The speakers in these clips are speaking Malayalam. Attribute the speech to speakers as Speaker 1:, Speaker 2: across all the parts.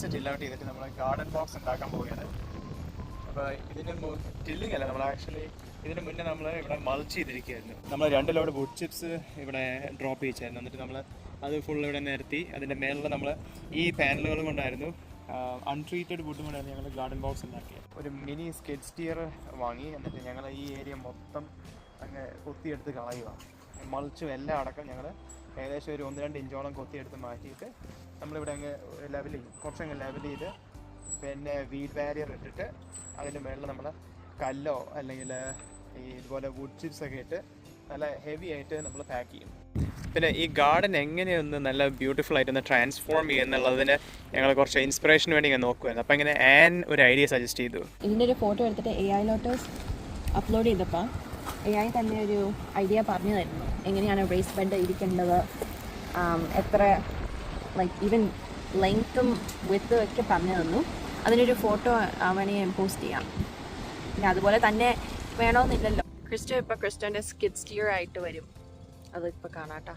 Speaker 1: പ്ലാന്റ്സ് ടിൽ ഔട്ട് ചെയ്തിട്ട് നമ്മൾ ഗാർഡൻ ബോക്സ് ഉണ്ടാക്കാൻ പോവുകയാണ്. അപ്പോൾ ഇതിന് ടില്ലിങ് അല്ല, നമ്മൾ ആക്ച്വലി ഇതിന് മുന്നേ നമ്മൾ ഇവിടെ മൾച്ച് ചെയ്തിരിക്കുകയായിരുന്നു. നമ്മൾ 2 ലോഡ് വുഡ് ചിപ്സ് ഇവിടെ ഡ്രോപ്പ് ചെയ്യിച്ചായിരുന്നു. എന്നിട്ട് നമ്മൾ അത് ഫുൾ ഇവിടെ നിരത്തി അതിൻ്റെ മേളിൽ നമ്മൾ ഈ പാനലുകളും കൊണ്ടായിരുന്നു അൺട്രീറ്റഡ് വുഡും കൊണ്ടായിരുന്നു ഞങ്ങൾ ഗാർഡൻ ബോക്സ് ഉണ്ടാക്കിയത്. ഒരു മിനി സ്കിഡ് സ്റ്റിയർ വാങ്ങി എന്നിട്ട് ഞങ്ങൾ ഈ ഏരിയ മൊത്തം അങ്ങ് കൊത്തിയെടുത്ത് കളയുക. മൾച്ചും എല്ലാം അടക്കം ഞങ്ങൾ ഏകദേശം ഒരു 1-2 ഇഞ്ചോളം കൊത്തിയെടുത്ത് മാറ്റിയിട്ട് നമ്മളിവിടെ അങ്ങ് ലെവൽ ചെയ്യും. കുറച്ചങ്ങ് ലെവൽ ചെയ്ത് പിന്നെ വീഡ് ബാരിയർ ഇട്ടിട്ട് അതിൻ്റെ മുകളിൽ നമ്മൾ കല്ലോ അല്ലെങ്കിൽ ഈ ഇതുപോലെ വുഡ് ചിപ്സ് ഒക്കെ ഇട്ട് നല്ല ഹെവി ആയിട്ട് നമ്മൾ പാക്ക് ചെയ്യും. പിന്നെ ഈ ഗാർഡൻ എങ്ങനെയൊന്ന് നല്ല ബ്യൂട്ടിഫുൾ ആയിട്ടൊന്ന് ട്രാൻസ്ഫോം ചെയ്യുന്നുള്ളതിന് ഞങ്ങൾ കുറച്ച് ഇൻസ്പിറേഷന് വേണ്ടി ഞാൻ നോക്കുമായിരുന്നു. അപ്പോൾ ഇങ്ങനെ ആൻ ഒരു ഐഡിയ സജസ്റ്റ് ചെയ്തു.
Speaker 2: ഇതിൻ്റെ ഒരു ഫോട്ടോ എടുത്തിട്ട് AI അപ്ലോഡ് ചെയ്തപ്പോൾ AI തന്നെ ഒരു ഐഡിയ പറഞ്ഞു തരുന്നു എങ്ങനെയാണ് റേസ് ബെഡ് ഇരിക്കേണ്ടത്, എത്ര ലൈക്ക് ഈവൻ ലെങ്ത്തും വിത്തും ഒക്കെ പറഞ്ഞു തന്നു. അതിനൊരു ഫോട്ടോ അവനെ പോസ്റ്റ് ചെയ്യാം. പിന്നെ അതുപോലെ തന്നെ വേണമെന്നില്ലല്ലോ. ക്രിസ്റ്റോ ഇപ്പോൾ ക്രിസ്റ്റോൻ്റെ സ്കിഡ് സ്റ്റിയർ ആയിട്ട് വരും. അതിപ്പോൾ കാണാട്ടോ.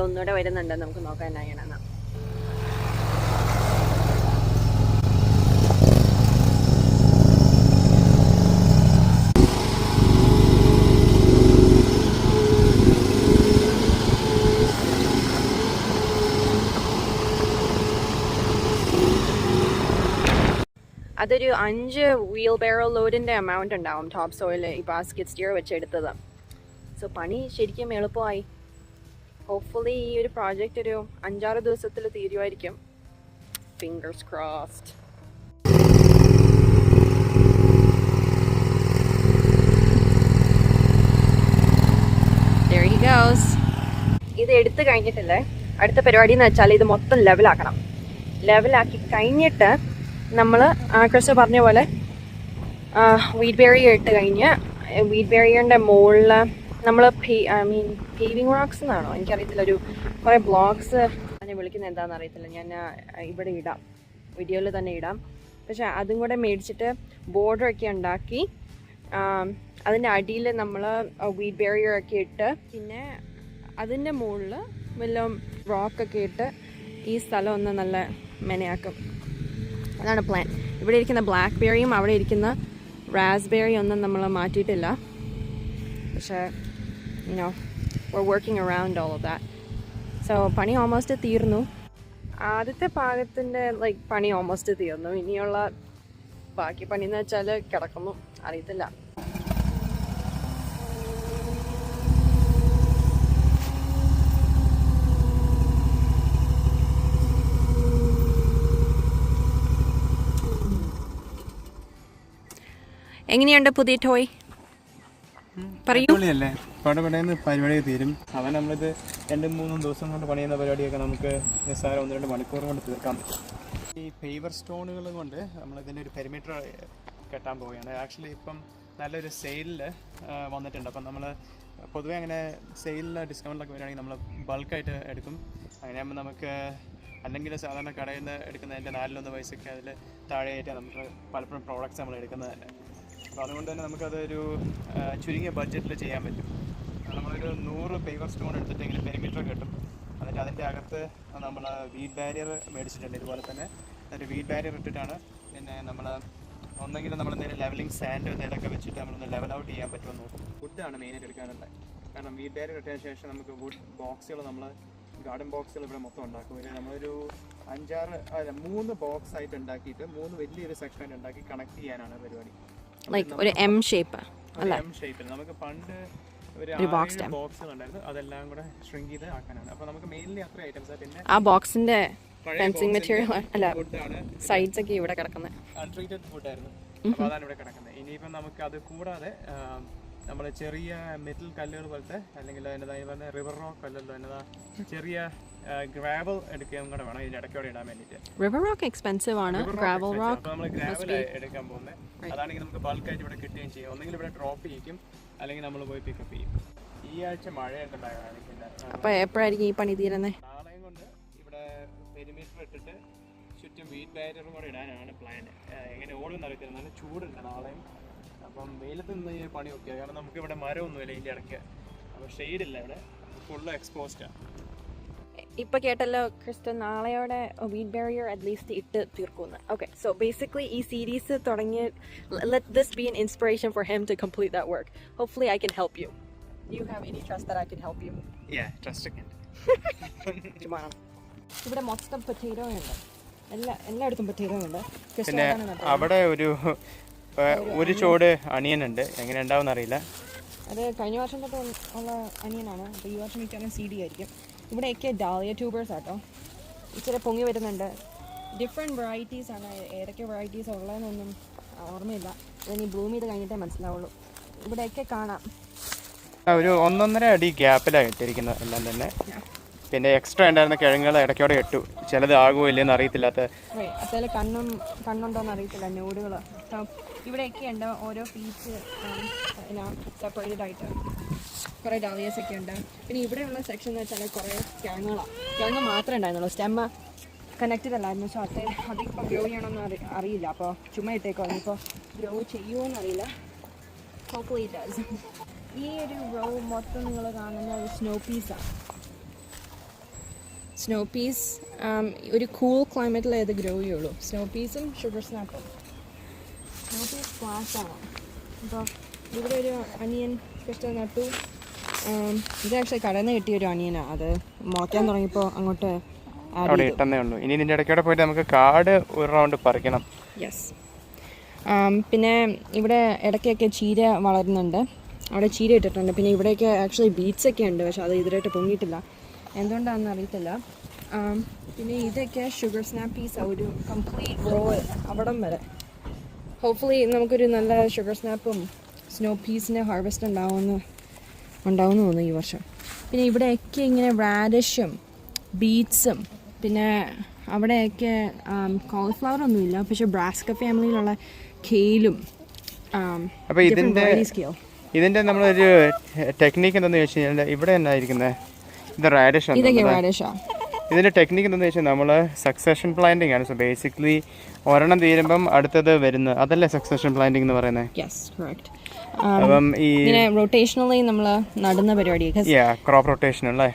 Speaker 2: ഒന്നുകൂടെ വരുന്നുണ്ട്, നമുക്ക് നോക്കാൻ എന്നാണ്. അതൊരു 5 വീൽ ബെയറോ ലോഡിൻ്റെ എമൗണ്ട് ഉണ്ടാവും ടോപ്പ് സോയിൽ ഇപ്പോൾ ആ സ്കിഡ് സ്റ്റിയർ വെച്ചെടുത്തത്. സോ പണി ശരിക്കും എളുപ്പമായി. ഹോപ്പ്ഫുള്ളി ഈ ഒരു പ്രോജക്റ്റ് ഒരു 5-6 ദിവസത്തിൽ തീരുമായിരിക്കും. Fingers crossed. There he goes. ഇത് എടുത്തു കഴിഞ്ഞിട്ടില്ലേ, അടുത്ത പരിപാടി എന്ന് വെച്ചാൽ ഇത് മൊത്തം ലെവലാക്കണം. ലെവലാക്കി കഴിഞ്ഞിട്ട് നമ്മൾ ക്രിസ്റ്റോ പറഞ്ഞ പോലെ വീഡ് ബാരിയർ ഇട്ട് കഴിഞ്ഞ് വീഡ് ബാരിയറിൻ്റെ മുകളിൽ നമ്മൾ പേവിങ് റോക്സ് എന്നാണോ എനിക്കറിയത്തില്ല, ഒരു കുറേ ബ്ലോക്സ് അതിനെ വിളിക്കുന്നത് എന്താണെന്ന് അറിയത്തില്ല. ഞാൻ ഇവിടെ ഇടാം, വീഡിയോയിൽ തന്നെ ഇടാം. പക്ഷേ അതും കൂടെ മേടിച്ചിട്ട് ബോർഡറൊക്കെ ഉണ്ടാക്കി അതിൻ്റെ അടിയിൽ നമ്മൾ വീഡ് ബാരിയറൊക്കെ ഇട്ട് പിന്നെ അതിൻ്റെ മുകളിൽ വല്ല റോക്കൊക്കെ ഇട്ട് ഈ സ്ഥലം ഒന്ന് നല്ല മെനയാക്കും. അതാണ് പ്ലാൻ. ഇവിടെ ഇരിക്കുന്ന ബ്ലാക്ക് ബെറിയും അവിടെ ഇരിക്കുന്ന റാസ്ബെറി ഒന്നും നമ്മൾ മാറ്റിയിട്ടില്ല. പക്ഷേ we're working around all of that. So പണി ഓൾമോസ്റ്റ് തീർന്നു. ആദ്യത്തെ ഭാഗത്തിൻ്റെ പണി ഓൾമോസ്റ്റ് തീർന്നു. ഇനിയുള്ള ബാക്കി പണി എന്ന് വെച്ചാൽ കിടക്കുന്നു, അറിയത്തില്ല. എങ്ങനെയുണ്ട് പുതിയ ടോയ്? പറയൂ.
Speaker 1: പടപടയെന്ന് പരിപാടി തീരും. അവൻ നമ്മളിത് 2-3 ദിവസം കൊണ്ട് പണിയുന്ന പരിപാടിയൊക്കെ നമുക്ക് നിസ്സാരം 1-2 മണിക്കൂർ കൊണ്ട് തീർക്കാൻ പറ്റും. ഈ പേവർ സ്റ്റോണുകൾ കൊണ്ട് നമ്മളിതിൻ്റെ ഒരു പെരിമീറ്റർ കെട്ടാൻ പോവുകയാണ്. ആക്ച്വലി ഇപ്പം നല്ലൊരു സെയിലിൽ വന്നിട്ടുണ്ട്. അപ്പം നമ്മൾ പൊതുവേ അങ്ങനെ സെയിലിൽ ഡിസ്കൗണ്ടിലൊക്കെ വരികയാണെങ്കിൽ നമ്മൾ ബൾക്കായിട്ട് എടുക്കും. അങ്ങനെയാകുമ്പോൾ നമുക്ക് അല്ലെങ്കിൽ സാധാരണ കടയിൽ നിന്ന് എടുക്കുന്നതിൻ്റെ 4-1 പൈസയ്ക്ക് അതിൽ താഴെയായിട്ടാണ് നമുക്ക് പലപ്പോഴും പ്രോഡക്റ്റ്സ് നമ്മൾ എടുക്കുന്നത് തന്നെ. അപ്പോൾ അതുകൊണ്ട് തന്നെ നമുക്കതൊരു ചുരുങ്ങിയ ബഡ്ജറ്റിൽ ചെയ്യാൻ പറ്റും. നമ്മളൊരു 100 പേവർ സ്റ്റോൺ എടുത്തിട്ടെങ്കിലും പെരിമീറ്റർ കിട്ടും. എന്നിട്ട് അതിൻ്റെ അകത്ത് നമ്മൾ വീഡ് ബാരിയർ മേടിച്ചിട്ടുണ്ട്. ഇതുപോലെ തന്നെ എന്നിട്ട് വീഡ് ബാരിയർ ഇട്ടിട്ടാണ് പിന്നെ നമ്മൾ ഒന്നെങ്കിൽ നമ്മളെന്തെങ്കിലും ലെവലിംഗ് സാൻഡ് എന്തെങ്കിലുമൊക്കെ വെച്ചിട്ട് നമ്മളൊന്ന് ലെവൽ ഔട്ട് ചെയ്യാൻ പറ്റുമെന്ന് നോക്കും. വുഡാണ് മെയിനായിട്ട് എടുക്കാനുള്ളത്. കാരണം വീഡ് ബാരിയർ ഇട്ടതിന് ശേഷം നമുക്ക് വുഡ് ബോക്സുകൾ നമ്മൾ ഗാർഡൻ ബോക്സുകൾ ഇവിടെ മൊത്തം ഉണ്ടാക്കും. നമ്മളൊരു 3 ബോക്സ് ആയിട്ട് ഉണ്ടാക്കിയിട്ട് 3 വലിയൊരു സെക്ഷനായിട്ട് ഉണ്ടാക്കി കണക്ട് ചെയ്യാനാണ് പരിപാടി.
Speaker 2: ഒരു എം ഷേപ്പ്
Speaker 1: എം ഷേപ്പിൽ നമുക്ക് പണ്ട് ഒരു ബോക്സുകൾ ഉണ്ടായിരുന്നു, അതെല്ലാം കൂടെ ഷ്രിങ്ക് ചെയ്ത് ആക്കാനാണ്. അപ്പോൾ നമുക്ക് മെയിൻലി അത്ര ഐറ്റംസ്. പിന്നെ
Speaker 2: ആ ബോക്സിന്റെ ഫെൻസിങ് മെറ്റീരിയൽ അല്ല സൈഡ്സ് ഒക്കെ ഇവിടെ കിടക്കുന്നത്
Speaker 1: അൺട്രീറ്റഡ് ഫുഡായിരുന്നു. അപ്പോൾ അതാണ് ഇവിടെ കിടക്കുന്നത്. ഇനിയിപ്പം നമുക്ക് അത് കൂടാതെ നമ്മൾ ചെറിയ മെറ്റൽ കല്ലുകൾ പോലത്തെ അല്ലെങ്കിൽ അതിൻ്റെതായി പറഞ്ഞ റിവർ റോക്ക് അല്ലല്ലോ എന്നതാ ചെറിയ ഗ്രാവൽ എടുക്കുകയും കൂടെ വേണം ഇതിൻ്റെ ഇടയ്ക്കോടെ ഇടാൻ വേണ്ടിയിട്ട്.
Speaker 2: റിവർ റോക്ക് എക്സ്പെൻസീവ് ആണ്, ഗ്രാവൽ റോക്ക്
Speaker 1: അപ്പോൾ നമ്മൾ ഗ്രാവൽ എടുക്കാൻ പോകുന്നത് അതാണെങ്കിൽ നമുക്ക് ബൾക്കായിട്ട് ഇവിടെ കിട്ടുകയും ചെയ്യും. ഒന്നെങ്കിൽ ഇവിടെ ഡ്രോപ്പ് ചെയ്യിക്കും അല്ലെങ്കിൽ നമ്മൾ പോയി പിക്കപ്പ് ചെയ്യും. ഈ ആഴ്ച മഴയൊക്കെ ഉണ്ടാകാനില്ല.
Speaker 2: അപ്പോൾ എപ്പോഴായിരിക്കും ഈ പണി തീരുന്നത്?
Speaker 1: നാളെയും കൊണ്ട് ഇവിടെ പെരിമീറ്റർ ഇട്ടിട്ട് ചുറ്റും വീറ്റ് ബാരിയറും കൂടെ ഇടാനാണ് പ്ലാൻ. എങ്ങനെ ഓടുമെന്ന് അറിയത്തില്ല, നല്ല ചൂടുണ്ട് നാളെയും. അപ്പം വെയിലത്ത് നിന്ന് ഈ പണി നോക്കിയാൽ കാരണം നമുക്ക് ഇവിടെ മരമൊന്നുമില്ല ഇതിൻ്റെ ഇടയ്ക്ക്, അപ്പോൾ ഷെയ്ഡില്ല, ഇവിടെ ഫുള്ള് എക്സ്പോസ്ഡാണ്.
Speaker 2: ഇപ്പോൾ കേട്ടല്ലോ ക്രിസ്റ്റ നാളെയോടെ വീറ്റ് ബാരിയർ അറ്റ്ലീസ്റ്റ് ഇട്ട് തീർക്കുമെന്ന്. ഓക്കെ, സോ ബേസിക്കലി ഈ സീരീസ് തുടങ്ങിയ let this be an inspiration for him to complete that work. Hopefully I can help you. Do you have any trust that I can help you?
Speaker 1: Yeah, trust again.
Speaker 2: ഇവിടെ മൊത്തം പൊട്ടേറ്റോ ഉണ്ട്, എല്ലായിടത്തും പൊട്ടേറ്റോ ഉണ്ട്.
Speaker 1: പിന്നെ അവിടെ ഒരു ചോട് അണിയനുണ്ട്, എങ്ങനെ ഉണ്ടാവും അറിയില്ല.
Speaker 2: അത് കഴിഞ്ഞ വർഷം തൊട്ട് ഉള്ള അനിയനാണ്, അപ്പോൾ ഈ വർഷം മിക്കവാറും CD ആയിരിക്കും. ഇവിടെയൊക്കെ ഡാലിയ ട്യൂബേഴ്സ് ആട്ടോ, ഇച്ചിരി പൊങ്ങി വരുന്നുണ്ട്. ഡിഫറെൻറ്റ് വെറൈറ്റീസ് ആണ്, ഏതൊക്കെ വെറൈറ്റീസ് ഉള്ളതെന്നൊന്നും ഓർമ്മയില്ല. ഇതിനി ബ്ലൂം ചെയ്ത് കഴിഞ്ഞിട്ടേ മനസ്സിലാവുള്ളൂ. ഇവിടെയൊക്കെ കാണാം
Speaker 1: ഒരു 1.5 അടി ഗ്യാപ്പിലാണ് ഇട്ടിരിക്കുന്നത് എല്ലാം തന്നെ. പിന്നെ എക്സ്ട്രാ ഉണ്ടായിരുന്ന കിഴങ്ങുകൾ ഇടയ്ക്കോടെ ഇട്ടു, ചിലത് ആകുമോ ഇല്ലെന്ന് അറിയത്തില്ലാത്ത.
Speaker 2: അതുപോലെ കണ്ണുണ്ടോയെന്ന് അറിയത്തില്ല നോഡുകൾ. ഇവിടെയൊക്കെ ഉണ്ട് ഓരോ പീസ് സെപ്പറേറ്റഡ് ആയിട്ട് കുറേ ഡാലിയസ് ഒക്കെ ഉണ്ട്. പിന്നെ ഇവിടെയുള്ള സെക്ഷൻ എന്ന് വെച്ചാൽ കുറേ കിഴങ്ങ് മാത്രമേ ഉണ്ടായിരുന്നുള്ളൂ, സ്റ്റെമ്മ കണക്റ്റഡ് അല്ലായിരുന്നു. സോ അതിപ്പോൾ ഗ്രോ ചെയ്യണമെന്ന് അറിയില്ല, അപ്പോൾ ചുമ്മാ ഇട്ടേക്കോ. ഇപ്പോൾ ഗ്രോ ചെയ്യുമോ എന്നറിയില്ല. Hopefully it does. ഈ ഒരു റോ മൊത്തം നിങ്ങൾ കാണുന്ന ഒരു സ്നോ പീസാണ്. സ്നോ പീസ് ഒരു കൂൾ ക്ലൈമറ്റിലേ ഇത് ഗ്രോ ചെയ്യുള്ളൂ. സ്നോ പീസും ഷുഗർ സ്നാപ്പും. സ്നോ പീസ് ക്ലാസ്സാണ്. അപ്പോൾ ഇവിടെ ഒരു അനിയൻ കൃഷ്ണ നട്ടു. ഇത് ആക്ച്വലി കടയിൽ നിന്ന് കിട്ടിയൊരു അനിയനാണ്. അത് മുളയ്ക്കാൻ തുടങ്ങിയപ്പോൾ അങ്ങോട്ട്
Speaker 1: അവിടെ ഇട്ടന്നേ ഉള്ളൂ. ഇനി ഇതിൻ്റെ ഇടയ്ക്കോടെ പോയിട്ട് നമുക്ക് കാട് ഒരു റൗണ്ട് പറിക്കണം.
Speaker 2: യെസ്. പിന്നെ ഇവിടെ ഇടയ്ക്കൊക്കെ ചീര വളരുന്നുണ്ട്, അവിടെ ചീര ഇട്ടിട്ടുണ്ട്. പിന്നെ ഇവിടെയൊക്കെ ആക്ച്വലി ബീറ്റ്സ് ഒക്കെ ഉണ്ട്, പക്ഷെ അത് ഇതിലായിട്ട് പൊങ്ങിയിട്ടില്ല, എന്തുകൊണ്ടാണെന്ന് അറിയത്തില്ല. പിന്നെ ഇതൊക്കെ ഷുഗർ സ്നാപ്പീസ്, ഒരു കംപ്ലീറ്റ് റോ അവിടം വരെ. ഹോപ്പ്ഫുള്ളി നമുക്കൊരു നല്ല ഷുഗർ സ്നാപ്പും സ്നോ പീസിൻ്റെ ഹാർവെസ്റ്റ് ഉണ്ടാവുമെന്ന് തോന്നുന്നു ഈ വർഷം. പിന്നെ ഇവിടെയൊക്കെ ഇങ്ങനെ റാഡിഷും ബീറ്റ്സും പിന്നെ അവിടെയൊക്കെ കോളിഫ്ലവർ ഒന്നുമില്ല, പക്ഷെ ബ്രാസ്ക ഫാമിലിയിലുള്ള കെയിലും.
Speaker 1: അപ്പോൾ ഇതിൻ്റെ നമ്മളൊരു ടെക്നീക്ക് എന്താണെന്ന് ചോദിച്ചു കഴിഞ്ഞാൽ ഇവിടെ എന്നായിരിക്കുന്നത് ഇത് റാഡിഷാണ്. ഇതിൻ്റെ ടെക്നിക്ക് എന്താണെന്ന് വെച്ചാൽ നമ്മൾ സക്സഷൻ പ്ലാന്റിങ് ആണ്. സോ ബേസിക്കലി ഒരെണ്ണം തീരുമ്പം അടുത്തത് വരുന്നത്, അതല്ലേ സക്സഷൻ പ്ലാന്റിങ് എന്ന് പറയുന്നത്? അപ്പം ഈ
Speaker 2: റൊട്ടേഷണലി നമ്മൾ നടുന്ന പരിപാടി,
Speaker 1: ക്രോപ്പ് റൊട്ടേഷൻ അല്ലേ.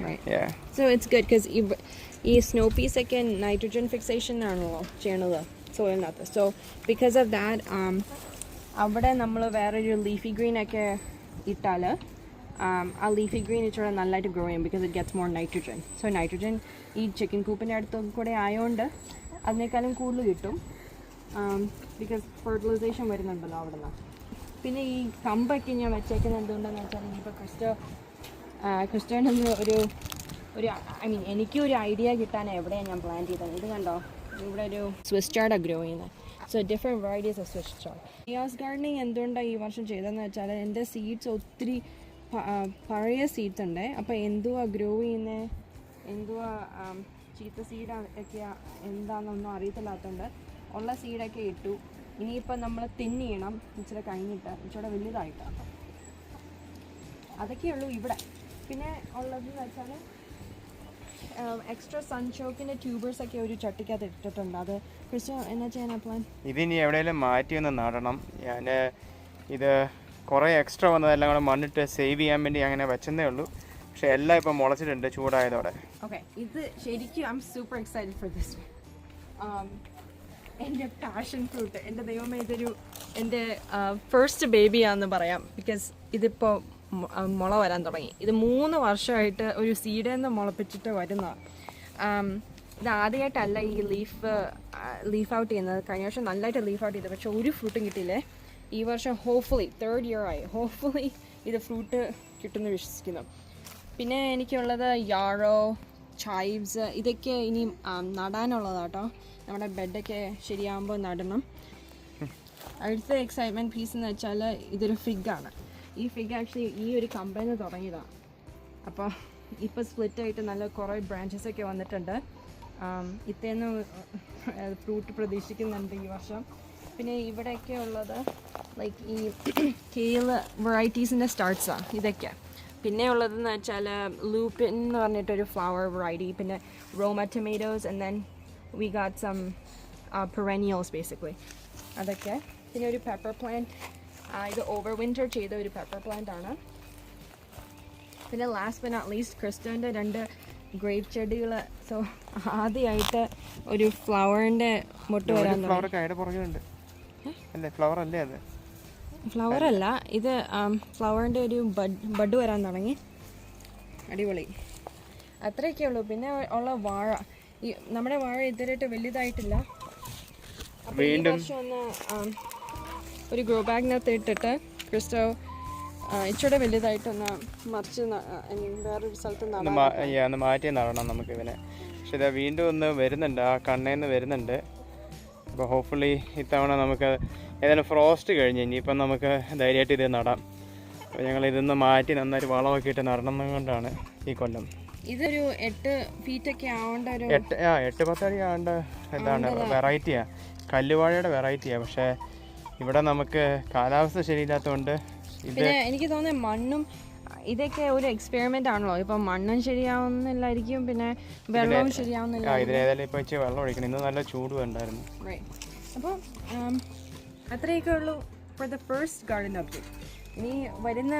Speaker 2: സോ ഇറ്റ്സ് ഗുഡ് ബിക്കോസ് ഈ സ്നോ പീസ് ഒക്കെ നൈട്രജൻ ഫിക്സേഷൻ ആണല്ലോ ചെയ്യണത് സോയിലിനകത്ത്. സോ ബിക്കോസ് ഓഫ് ദാറ്റ് അവിടെ നമ്മൾ വേറൊരു ലീഫി ഗ്രീൻ ഒക്കെ ഇട്ടാൽ ആ ലീഫി ഗ്രീൻ ഇച്ചിരി നല്ലതായിട്ട് ഗ്രോ ചെയ്യും, because it gets more nitrogen. So nitrogen ഈ ചിക്കൻ കൂപ്പിൻ്റെ അടുത്ത് കൂടെ ആയതുകൊണ്ട് അതിനേക്കാളും കൂടുതൽ കിട്ടും, ബിക്കോസ് ഫെർട്ടിലൈസേഷൻ വരുന്നുണ്ടല്ലോ അവിടെ നിന്ന്. പിന്നെ ഈ കമ്പൊക്കെ ഞാൻ വെച്ചേക്കുന്നത് എന്തുകൊണ്ടാണെന്ന് വെച്ചാൽ ഇപ്പോൾ ക്രിസ്റ്റോനൊന്ന് ഒരു ഐ മീൻ എനിക്കൊരു ഐഡിയ കിട്ടാൻ എവിടെയാണ് ഞാൻ പ്ലാൻ ചെയ്തത്. ഇത് കണ്ടോ, ഇവിടെ ഒരു സ്വിസ് ചാർഡാണ് ഗ്രോ ചെയ്യുന്നത്. So different varieties off switch charred. Greenhouse gardening എന്തുകൊണ്ടാണ് ഈ വർഷം ചെയ്തതെന്ന് വെച്ചാൽ എൻ്റെ സീഡ്സ് ഒത്തിരി പഴയ സീഡ്സ് ഉണ്ട്. അപ്പോൾ എന്തുവാ ഗ്രോ ചെയ്യുന്നത്, എന്തുവാ ചീത്ത സീഡൊക്കെ എന്താണെന്നൊന്നും അറിയത്തില്ലാത്തതുകൊണ്ട് ഉള്ള സീഡൊക്കെ ഇട്ടു. ഇനിയിപ്പോൾ നമ്മൾ തിന്ന് ചെയ്യണം ഇച്ചിരി കഴിഞ്ഞിട്ട്, ഇച്ചിരി വലുതായിട്ട്. അതൊക്കെയുള്ളൂ ഇവിടെ. പിന്നെ ഉള്ളതെന്ന് വെച്ചാൽ എക്സ്ട്രാ സൺഷോക്കിൻ്റെ ട്യൂബേഴ്സൊക്കെ ഒരു ചട്ടിക്കകത്ത് ഇട്ടിട്ടുണ്ട്. അത് ക്രിസ്റ്റോ എന്നാ ചെയ്യാനാ പ്ലാൻ?
Speaker 1: ഇതിനി എവിടെയെങ്കിലും മാറ്റി ഒന്ന് നടണം. ഞാൻ ഇത് കുറേ എക്സ്ട്രാ വന്നതെല്ലാം കൂടെ മണ്ണിട്ട് സേവ് ചെയ്യാൻ വേണ്ടി അങ്ങനെ വെച്ചതേ ഉള്ളൂ. പക്ഷെ എല്ലാം ഇപ്പം മുളച്ചിട്ടുണ്ട് ചൂടായതോടെ.
Speaker 2: ഓക്കെ, ഇത് ശരിക്കും I M super excited for this. എൻ്റെ പാഷൻ ഫ്രൂട്ട്, എൻ്റെ ദൈവമേ, എൻ്റെ ഫസ്റ്റ് ബേബിയാണെന്ന് പറയാം. ബിക്കോസ് ഇതിപ്പോൾ മുള വരാൻ തുടങ്ങി. ഇത് 3 വർഷമായിട്ട് ഒരു സീഡിൽ നിന്ന് മുളപ്പിച്ചിട്ട് വരുന്ന. ഇത് ആദ്യമായിട്ടല്ല ഈ ലീഫ് ഔട്ട് ചെയ്യുന്നത്. കഴിഞ്ഞ വർഷം നല്ലതായിട്ട് ലീഫ് ഔട്ട് ചെയ്തത്, പക്ഷെ ഒരു ഫ്രൂട്ടും കിട്ടിയില്ലേ. ഈ വർഷം ഹോപ്പ്ഫുള്ളി 3rd year ആയി, ഹോപ്പ്ഫുള്ളി ഇത് ഫ്രൂട്ട് കിട്ടുമെന്ന് വിശ്വസിക്കുന്നു. പിന്നെ എനിക്കുള്ളത് യാറോ, ചൈവ്സ്, ഇതൊക്കെ ഇനി നടാനുള്ളതാട്ടോ. നമ്മുടെ ബെഡൊക്കെ ശരിയാകുമ്പോൾ നടണം. അടുത്ത എക്സൈറ്റ്മെൻറ്റ് പീസ് എന്ന് വെച്ചാൽ ഇതൊരു ഫിഗാണ്. ഈ ഫിഗ് ആക്ച്വലി ഈ ഒരു കമ്പനി തുടങ്ങിയതാണ്. അപ്പോൾ ഇപ്പോൾ സ്പ്ലിറ്റായിട്ട് നല്ല കുറേ ബ്രാഞ്ചസ് ഒക്കെ വന്നിട്ടുണ്ട്. ഇത്തേന്ന് ഫ്രൂട്ട് പ്രതീക്ഷിക്കുന്നുണ്ട് ഈ വർഷം. പിന്നെ ഇവിടെയൊക്കെ ഉള്ളത് ലൈക്ക് ഈ കേല് വെറൈറ്റീസിൻ്റെ സ്റ്റാർട്ട്സാണ് ഇതൊക്കെ. പിന്നെ ഉള്ളതെന്ന് വെച്ചാൽ ലൂപ്പിൻ എന്ന് പറഞ്ഞിട്ടൊരു ഫ്ലവർ വെറൈറ്റി, പിന്നെ Roma tomatoes, and then we got some perennials basically അതൊക്കെ. പിന്നെ ഒരു പെപ്പർ പ്ലാന്റ്, ഇത് ഓവർ വിൻ്റർ ചെയ്ത ഒരു പെപ്പർ പ്ലാന്റ് ആണ്. പിന്നെ ലാസ്റ്റ് ബട്ട് നോട്ട് ലീസ്റ്റ് ക്രിസ്റ്റോൻ്റെ 2 ഗ്രേപ്പ് ചെടികൾ. സോ ആദ്യമായിട്ട് ഒരു ഫ്ലവറിൻ്റെ മുട്ട് വരാൻ
Speaker 1: ഫ്ലവർ അല്ലേ അത്?
Speaker 2: ഫ്ലവർ അല്ല ഇത്, ഫ്ലവറിൻ്റെ ഒരു ബഡ് വരാൻ തുടങ്ങി. അടിപൊളി. അത്രയൊക്കെ ഉള്ളൂ. പിന്നെ ഉള്ള വാഴ, ഈ നമ്മുടെ വാഴ ഇതുവരെയായിട്ട് വലുതായിട്ടില്ല. അപ്പോൾ ഈ വർഷം ഒന്ന് ഒരു ഗ്രോ ബാഗിനകത്ത് ഇട്ടിട്ട് ക്രിസ്റ്റോ ഇച്ചിരി വലുതായിട്ടൊന്ന് മറിച്ച് വേറൊരു സ്ഥലത്ത്
Speaker 1: മാറ്റി നടണം നമുക്ക് ഇവനെ. പക്ഷെ ഇത് വീണ്ടും ഒന്ന് വരുന്നുണ്ട്, ആ കണ്ണേന്ന് വരുന്നുണ്ട്. അപ്പോൾ ഹോപ്പ്ഫുള്ളി ഇത്തവണ നമുക്ക് ഏതായാലും ഫ്രോസ്റ്റ് കഴിഞ്ഞ് ഇനിയിപ്പം നമുക്ക് ധൈര്യമായിട്ട് ഇത് നടാം. അപ്പോൾ ഞങ്ങൾ ഇതൊന്ന് മാറ്റി നന്നായിട്ട് വളമൊക്കെ ഇട്ട് നടണം കൊണ്ടാണ് ഈ കൊല്ലം.
Speaker 2: ഇതൊരു 8 ഫീറ്റൊക്കെ ആവേണ്ട ഒരു
Speaker 1: 8-10 അടി ആവേണ്ട എന്താണ് വെറൈറ്റിയാണ്, കല്ലുവാഴയുടെ വെറൈറ്റിയാണ്. പക്ഷേ ഇവിടെ നമുക്ക് കാലാവസ്ഥ ശരിയില്ലാത്തതുകൊണ്ട്
Speaker 2: പിന്നെ എനിക്ക് തോന്നുന്നത് മണ്ണും ഇതൊക്കെ ഒരു എക്സ്പെരിമെന്റ് ആണല്ലോ. ഇപ്പം മണ്ണും ശരിയാവുന്നില്ലായിരിക്കും, പിന്നെ വെള്ളവും ശരിയാവുന്നില്ല.
Speaker 1: ഇതിലേതായാലും ഇപ്പോൾ ഇച്ചിരി വെള്ളം ഒഴിക്കണം. ഇന്ന് നല്ല ചൂട് ഉണ്ടായിരുന്നു.
Speaker 2: അപ്പോൾ അത്രയൊക്കെ ഉള്ളൂ for the first garden update. ഇനി വരുന്ന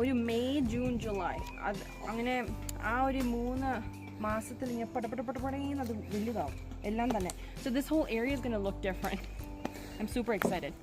Speaker 2: ഒരു മെയ് ജൂൺ ജൂലൈ അത് അങ്ങനെ ആ ഒരു 3 മാസത്തിൽ ഇങ്ങനെ പടപടപടപടേന്ന് അത് വലുതാവും എല്ലാം തന്നെ. So this whole area is gonna look different. I'm super excited.